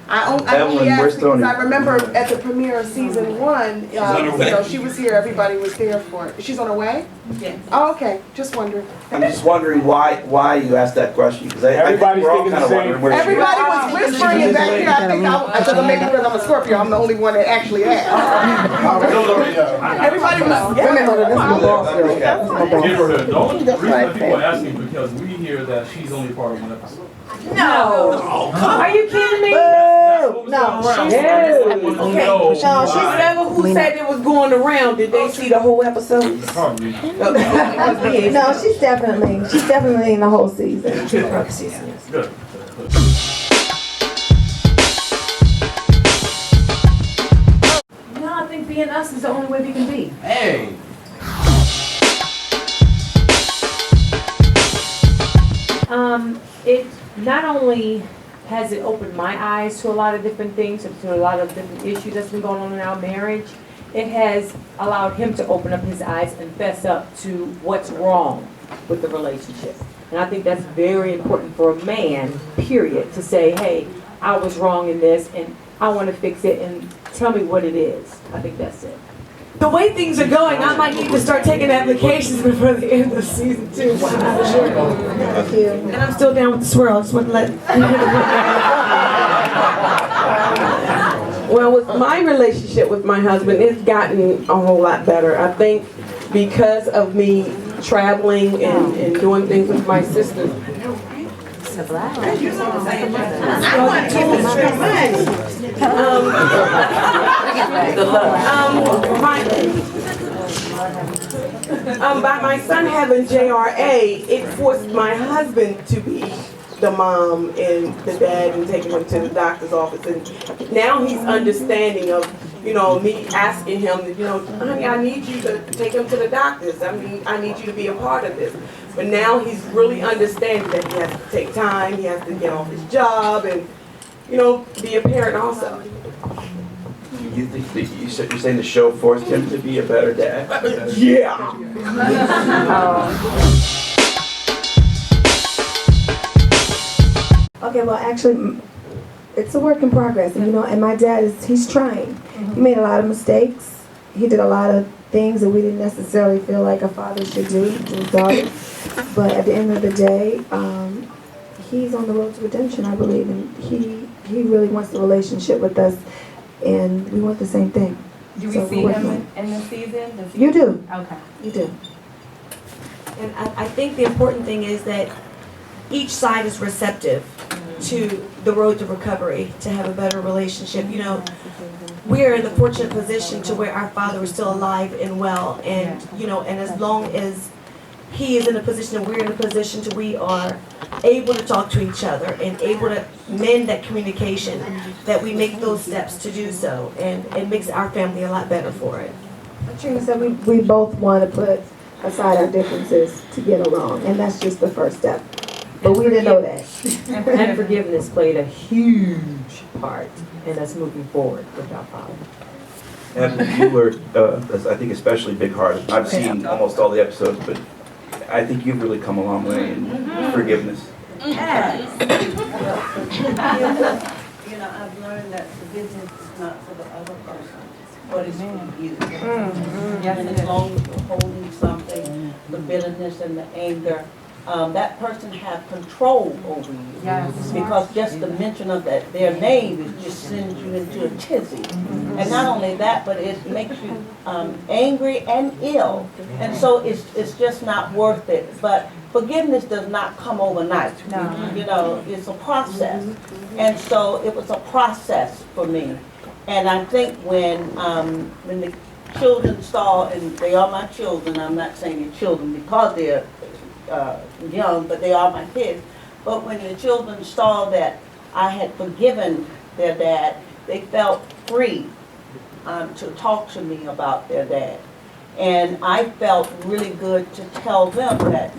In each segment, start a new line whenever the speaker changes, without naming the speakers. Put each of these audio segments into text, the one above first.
I only asked because I remember at the premiere of season 1, she was here, everybody was there for it. She's on her way?
Yes.
Oh, okay, just wondering.
I'm just wondering why you asked that question, because I think we're all kind of wondering where she is.
Everybody was whispering it back here. I think maybe because I'm a Scorpio, I'm the only one that actually asked. Everybody was.
Give her the reason that people are asking because we hear that she's only part of one episode.
No. Are you kidding me?
No.
Okay. No, she's never who said it was going around. Did they see the whole episode?
Probably.
No, she's definitely in the whole season.
Good.
No, I think being us is the only way we can be.
Hey.
It not only has it opened my eyes to a lot of different things, to a lot of different issues that's been going on in our marriage, it has allowed him to open up his eyes and fess up to what's wrong with the relationship. And I think that's very important for a man, period, to say, hey, I was wrong in this and I want to fix it and tell me what it is. I think that's it.
The way things are going, I might need to start taking applications before the end of season 2. And I'm still down with the swirl. I just want to let. Well, with my relationship with my husband, it's gotten a whole lot better. I think because of me traveling and doing things with my sisters. By my son having JRA, it forced my husband to be the mom and the dad and taking him to the doctor's office. And now he's understanding of, me asking him, honey, I need you to take him to the doctors. I need you to be a part of this. But now he's really understanding that he has to take time, he has to get off his job and, be a parent also.
You think that you're saying the show forced him to be a better dad?
Yeah.
Okay, well, actually, it's a work in progress, and my dad he's trying. He made a lot of mistakes. He did a lot of things that we didn't necessarily feel like a father should do to his daughter. But at the end of the day, he's on the road to redemption, I believe, and he really wants the relationship with us, and we want the same thing.
Do we see him in the season?
You do.
Okay.
You do.
And I think the important thing is that each side is receptive to the road to recovery, to have a better relationship. We're in the fortunate position to where our father is still alive and well, and and as long as he is in a position and we're in a position to we are able to talk to each other and able to mend that communication, that we make those steps to do so, and it makes our family a lot better for it.
Trina said we both want to put aside our differences to get along, and that's just the first step. But we didn't know that.
And forgiveness played a huge part in us moving forward with our father.
And you were, I think, especially big-hearted. I've seen almost all the episodes, but I think you've really come a long way in forgiveness.
I've learned that forgiveness is not for the other person, but it's for you. And as long as you're holding something, the bitterness and the anger, that person have control over you.
Yes.
Because just the mention of their name is just sends you into a tizzy. And not only that, but it makes you angry and ill. And so it's just not worth it. But forgiveness does not come overnight.
No.
It's a process. And so it was a process for me. And I think when the children saw, and they are my children, I'm not saying they're children because they're young, but they are my kids. But when the children saw that I had forgiven their dad, they felt free to talk to me about their dad. And I felt really good to tell them that,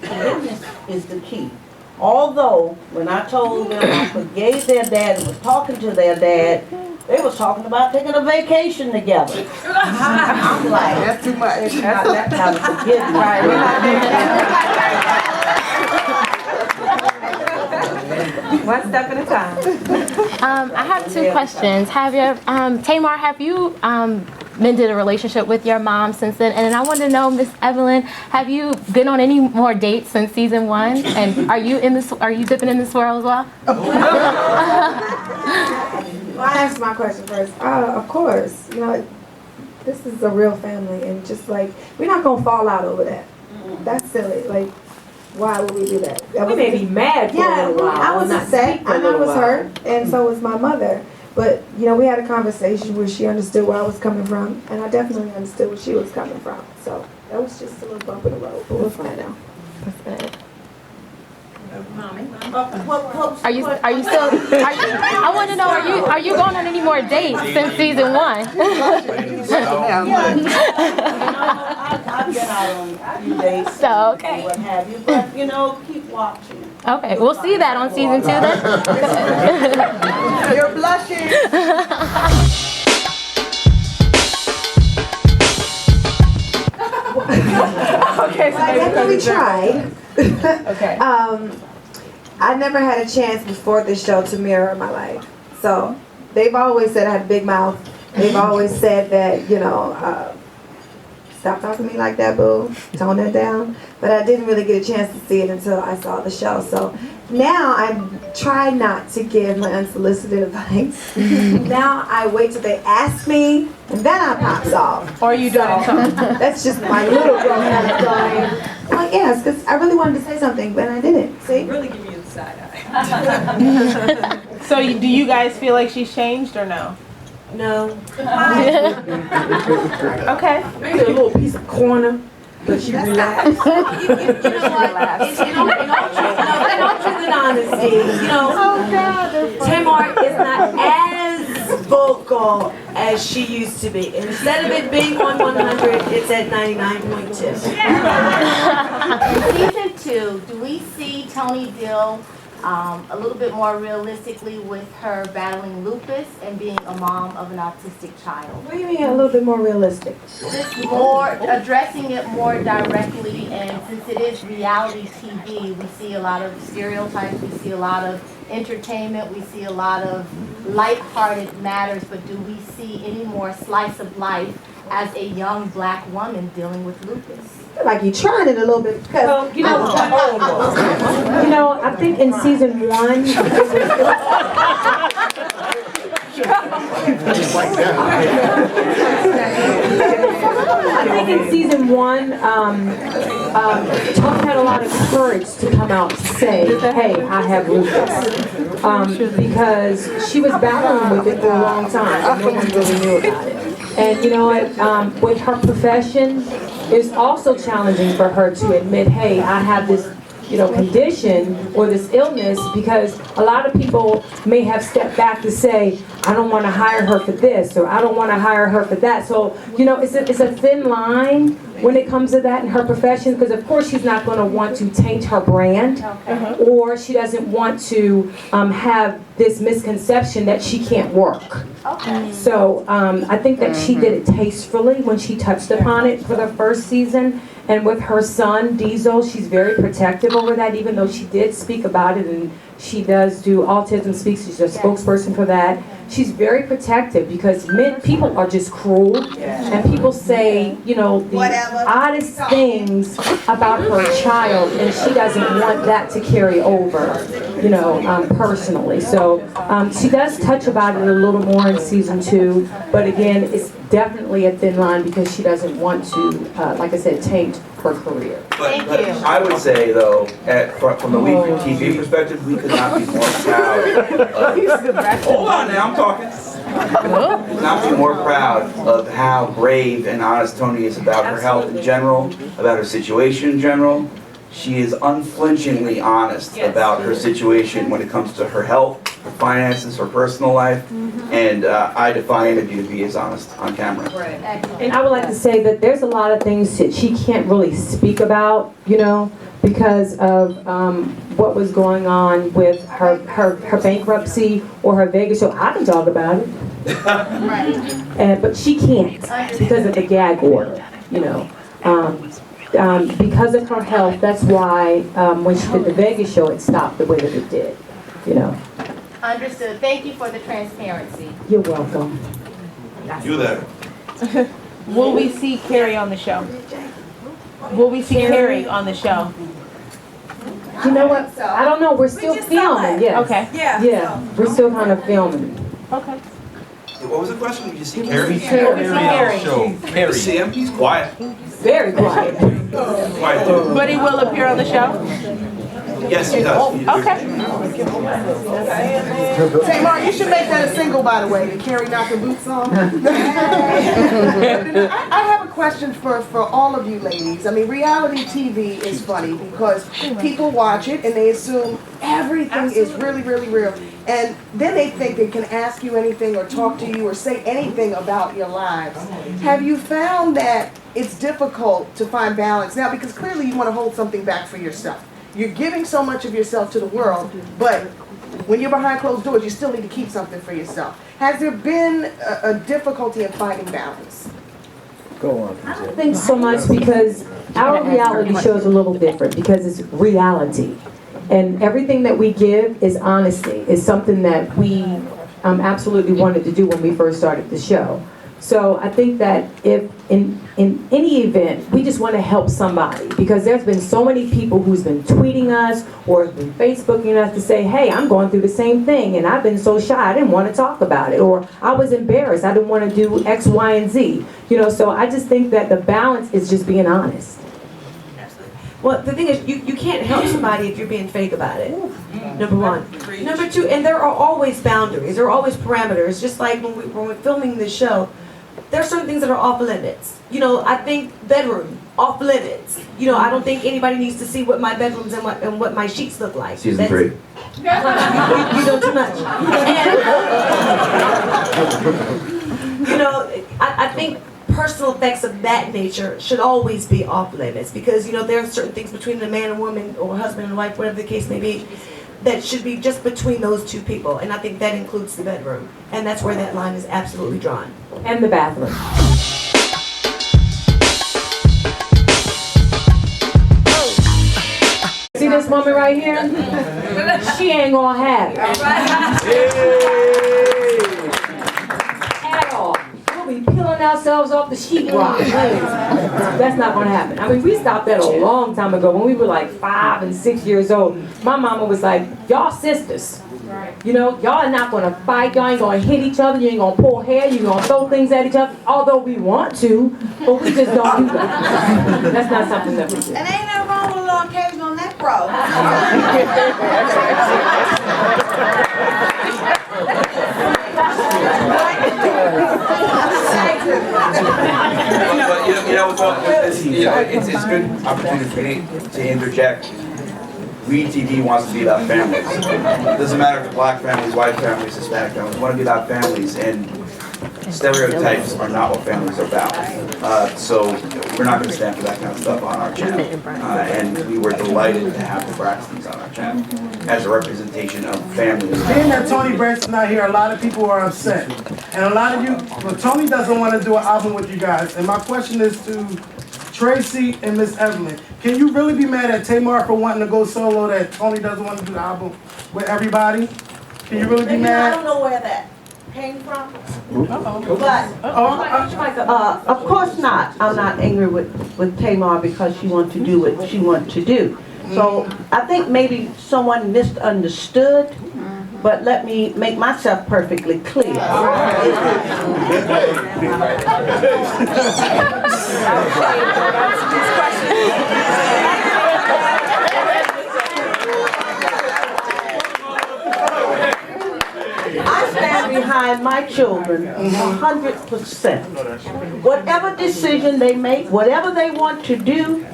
forgiveness is the key. Although, when I told them I forgave their dad and was talking to their dad, they was talking about taking a vacation together. I'm like,
That's too much.
it's not that kind of forgiveness.
One step at a time.
I have two questions. Tamar, have you mended a relationship with your mom since then? And then I want to know, Miss Evelyn, have you been on any more dates since season 1? And are you dipping in this swirl as well?
Well, I answer my question first. Of course, this is a real family, and just like we're not gonna fall out over that. That's silly. Like, why would we do that?
We may be mad for a little while.
I was upset, and I was hurt, and so was my mother. But we had a conversation where she understood where I was coming from, and I definitely understood where she was coming from. So that was just a little bump in the road, but we're fine now.
That's good.
Are you
still? I want to know, are you going on any more dates since season 1?
I've been out on a few dates
So, okay.
and what have you, but keep watching.
Okay, we'll see that on season 2 then.
You're blushing.
Okay, so I definitely tried.
Okay.
I never had a chance before this show to mirror my life. So they've always said I had a big mouth. They've always said that, stop talking to me like that, boo. Tone that down. But I didn't really get a chance to see it until I saw the show. So now I try not to give my unsolicited advice. Now I wait till they ask me, and then I pops off.
Or you don't.
That's just my little girl kind of going. Well, yes, because I really wanted to say something, but I didn't. See?
Really give me the side eye.
So do you guys feel like she's changed or no?
No.
Okay.
Maybe a little piece of corner, but she relaxed.
You know what? In all truth and honesty, Tamar is not as vocal as she used to be. Instead of it being on 100, it's at 99.2.
In season 2, do we see Tony deal a little bit more realistically with her battling lupus and being a mom of an autistic child?
What do you mean a little bit more realistic?
Just more, addressing it more directly, and since it is reality TV, we see a lot of stereotypes, we see a lot of entertainment, we see a lot of lighthearted matters, but do we see any more slice of life as a young black woman dealing with lupus?
Like you trying it a little bit because
I think in season 1. I think in season 1, Tony had a lot of courage to come out to say, hey, I have lupus. Because she was battling with it for a long time, and no one really knew about it. And with her profession, it's also challenging for her to admit, hey, I have this condition or this illness, because a lot of people may have stepped back to say, I don't want to hire her for this, or I don't want to hire her for that. So, it's a thin line when it comes to that in her profession, because of course she's not going to want to taint her brand, or she doesn't want to have this misconception that she can't work. So I think that she did it tastefully when she touched upon it for the first season. And with her son, Diesel, she's very protective over that, even though she did speak about it, and she does do Autism Speaks. She's a spokesperson for that. She's very protective because people are just cruel, and people say, the oddest things about her child, and she doesn't want that to carry over, personally. So she does touch about it a little more in season 2, but again, it's definitely a thin line because she doesn't want to, like I said, taint her career.
But I would say, though, from the weekly TV perspective, we could not be more proud of, hold on now, I'm talking. Not be more proud of how brave and honest Tony is about her health in general, about her situation in general. She is unflinchingly honest about her situation when it comes to her health, her finances, her personal life, and I defy any of you to be as honest on camera.
And I would like to say that there's a lot of things that she can't really speak about, because of what was going on with her bankruptcy or her Vegas show. I can talk about it, but she can't because of the gag order, because of her health. That's why when she did the Vegas show, it stopped the way that it did.
you know.
Understood. Thank you for the transparency.
You're welcome.
You there.
Will we see Carrie on the show? Will we see Carrie on the show?
You know what? I don't know. We're still filming. Yes.
Okay.
Yeah. We're still kind of filming.
Okay.
What was the question? Did you see Carrie?
Carrie.
See him? He's quiet.
Very quiet.
Quiet dude.
But he will appear on the show?
Yes, he does.
Okay.
Tamar, you should make that a single, by the way, the Carrie knocking boots on. I have a question for all of you ladies. I mean, reality TV is funny because people watch it and they assume everything is really, really real. And then they think they can ask you anything or talk to you or say anything about your lives. Have you found that it's difficult to find balance now? Because clearly you want to hold something back for yourself. You're giving so much of yourself to the world, but when you're behind closed doors, you still need to keep something for yourself. Has there been a difficulty in finding balance?
Go on.
I don't think so much because our reality show is a little different because it's reality. And everything that we give is honesty. It's something that we absolutely wanted to do when we first started the show. So I think that if in any event, we just want to help somebody because there's been so many people who's been tweeting us or have been Facebooking us to say, hey, I'm going through the same thing and I've been so shy, I didn't want to talk about it. Or I was embarrassed, I didn't want to do X, Y, and Z. You know, so I just think that the balance is just being honest.
Well, the thing is, you can't help somebody if you're being fake about it, number one. Number two, and there are always boundaries, there are always parameters, just like when we're filming this show, there are certain things that are off limits. You know, I think bedroom, off limits. You know, I don't think anybody needs to see what my bedrooms and what my sheets look like.
Season 3.
You know too much. And, you know, I think personal effects of that nature should always be off limits because, you know, there are certain things between a man and woman or husband and wife, whatever the case may be, that should be just between those two people. And I think that includes the bedroom. And that's where that line is absolutely drawn.
And the bathroom. See this woman right here? She ain't gonna have it. At all. We'll be peeling ourselves off the sheetrock. That's not gonna happen. I mean, we stopped that a long time ago when we were like 5 and 6 years old. My mama was like, y'all sisters. You know, y'all are not gonna fight, y'all ain't gonna hit each other, you ain't gonna pull hair, you gonna throw things at each other, although we want to, but we just don't do that. That's not something that we do.
And ain't nothing wrong with a little occasional neck roll.
It's a good opportunity to interject. We TV wants to be about families. It doesn't matter if it's black families, white families, Hispanic families. We want to be about families, and stereotypes are not what families are about. So we're not going to stand for that kind of stuff on our channel. And we were delighted to have the Braxtons on our channel as a representation of families.
Being that Tony Braxton's not here, a lot of people are upset. And a lot of you, well, Tony doesn't want to do an album with you guys. And my question is to Tracy and Miss Evelyn. Can you really be mad at Tamar for wanting to go solo that Tony doesn't want to do the album with everybody? Can you really be mad?
I don't know where that came from.
But
Of course not. I'm not angry with Tamar because she wants to do what she wants to do. So I think maybe someone misunderstood, but let me make myself perfectly clear. I stand behind my children 100%. Whatever decision they make, whatever they want to do,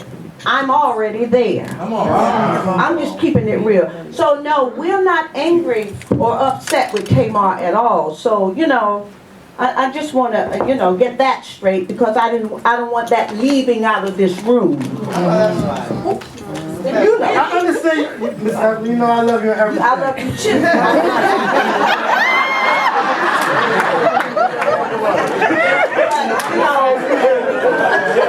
I'm already there. I'm just keeping it real. So no, we're not angry or upset with Tamar at all. So, you know, I just want to, you know, get that straight because I don't want that leaving out of this room.
You know, I understand, Miss Evelyn, you know I love you and everything.
I love you too.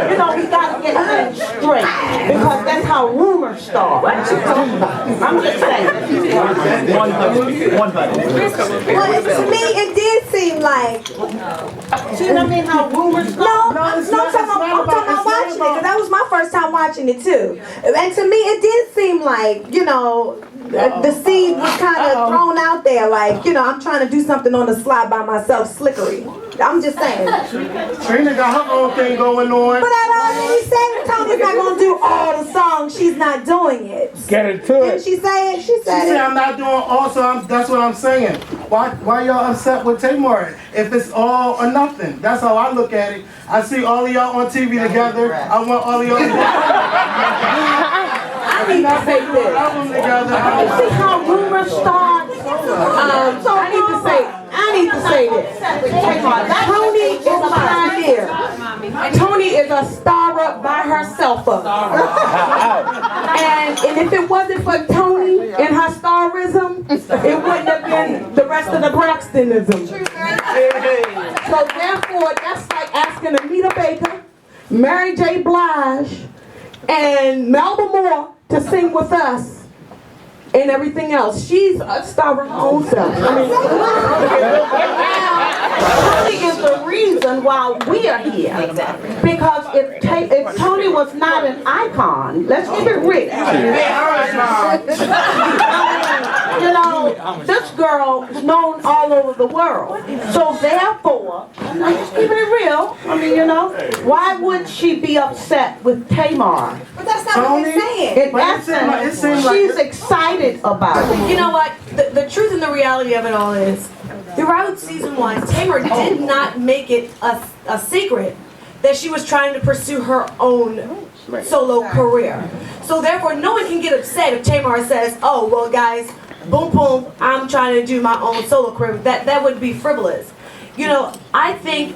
You know, we gotta get things straight because that's how rumors start. I'm just saying.
One button.
Well, to me, it did seem like.
See what I mean? How rumors
No, I'm talking about watching it, because that was my first time watching it too. And to me, it did seem like, you know, the seed was kind of thrown out there, like, you know, I'm trying to do something on the slide by myself, slickery. I'm just saying.
Trina got her own thing going on.
But I already said Tony's not gonna do all the songs. She's not doing it.
Get it to
Didn't
it.
she say it? She said it.
I'm not doing also. That's what I'm saying. Why y'all upset with Tamar? If it's all or nothing, that's how I look at it. I see all of y'all on TV together. I want all of y'all.
I need to say this.
You see how rumors start?
I need to say this. Tony is a pioneer. Tony is a starer by herself. And if it wasn't for Tony and her starism, it wouldn't have been the rest of the Braxtonism. So therefore, that's like asking Anita Baker, Mary J. Blige, and Melba Moore to sing with us. And everything else. She's a star of her own self.
Tony is the reason why we are here. Exactly. Because if Tony was not an icon, let's keep it real. You know, this girl is known all over the world. So therefore, let's keep it real. I mean, you know, why would she be upset with Tamar?
But that's not what they're saying.
She's excited about it.
You know what? The truth and the reality of it all is, throughout season 1, Tamar did not make it a secret that she was trying to pursue her own solo career. So therefore, no one can get upset if Tamar says, "Oh, well, guys, boom, boom, I'm trying to do my own solo career." That would be frivolous. You know, I think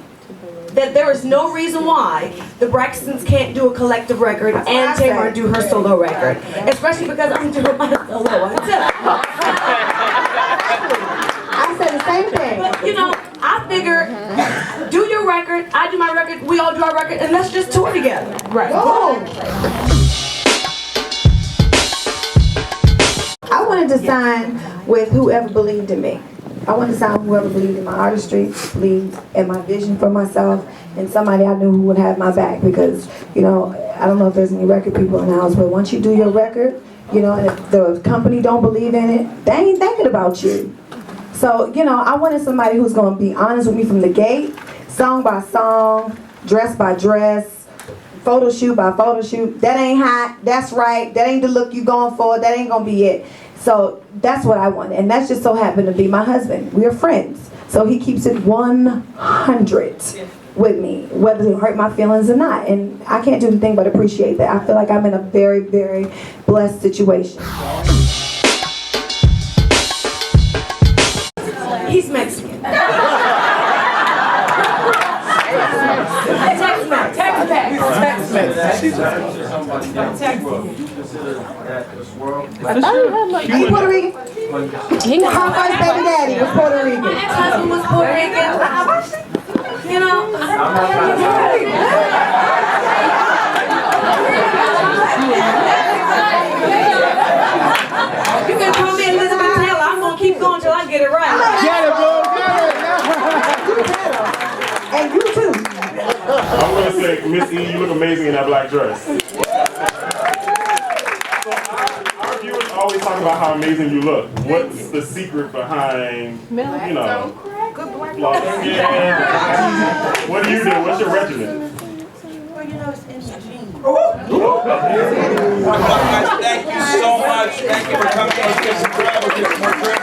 that there is no reason why the Braxtons can't do a collective record and Tamar do her solo record. Especially because I'm doing my solo one too.
I said the same thing.
But, you know, I figure, do your record, I do my record, we all do our record, and let's just tour together.
Right.
Boom. I wanted to sign with whoever believed in me. I wanted to sign with whoever believed in my artistry, believed in my vision for myself, and somebody I knew who would have my back. Because, you know, I don't know if there's any record people in the house, but once you do your record, you know, and if the company don't believe in it, they ain't thinking about you. So, you know, I wanted somebody who's going to be honest with me from the gate, song by song, dress by dress, photo shoot by photo shoot. That ain't hot, that's right, that ain't the look you going for, that ain't going to be it. So that's what I wanted, and that's just so happened to be my husband. We're friends, so he keeps it 100 with me, whether it hurt my feelings or not. And I can't do anything but appreciate that. I feel like I'm in a very, very blessed situation.
He's Mexican.
He's Puerto Rican. Her first baby daddy was Puerto Rican.
My ex-husband was Puerto Rican. You know, you can call me Elizabeth Taylor. I'm gonna keep going till I get it right.
Get it, bro. Get it.
And you too.
I'm gonna say, Miss E, you look amazing in that black dress. Our viewers always talk about how amazing you look. What's the secret behind, you know, flawless skin? What do you do? What's your regimen?
Well, you know, it's in the genes.
Thank you so much. Thank you for coming. Let's get some crowd. We'll get some more crowd.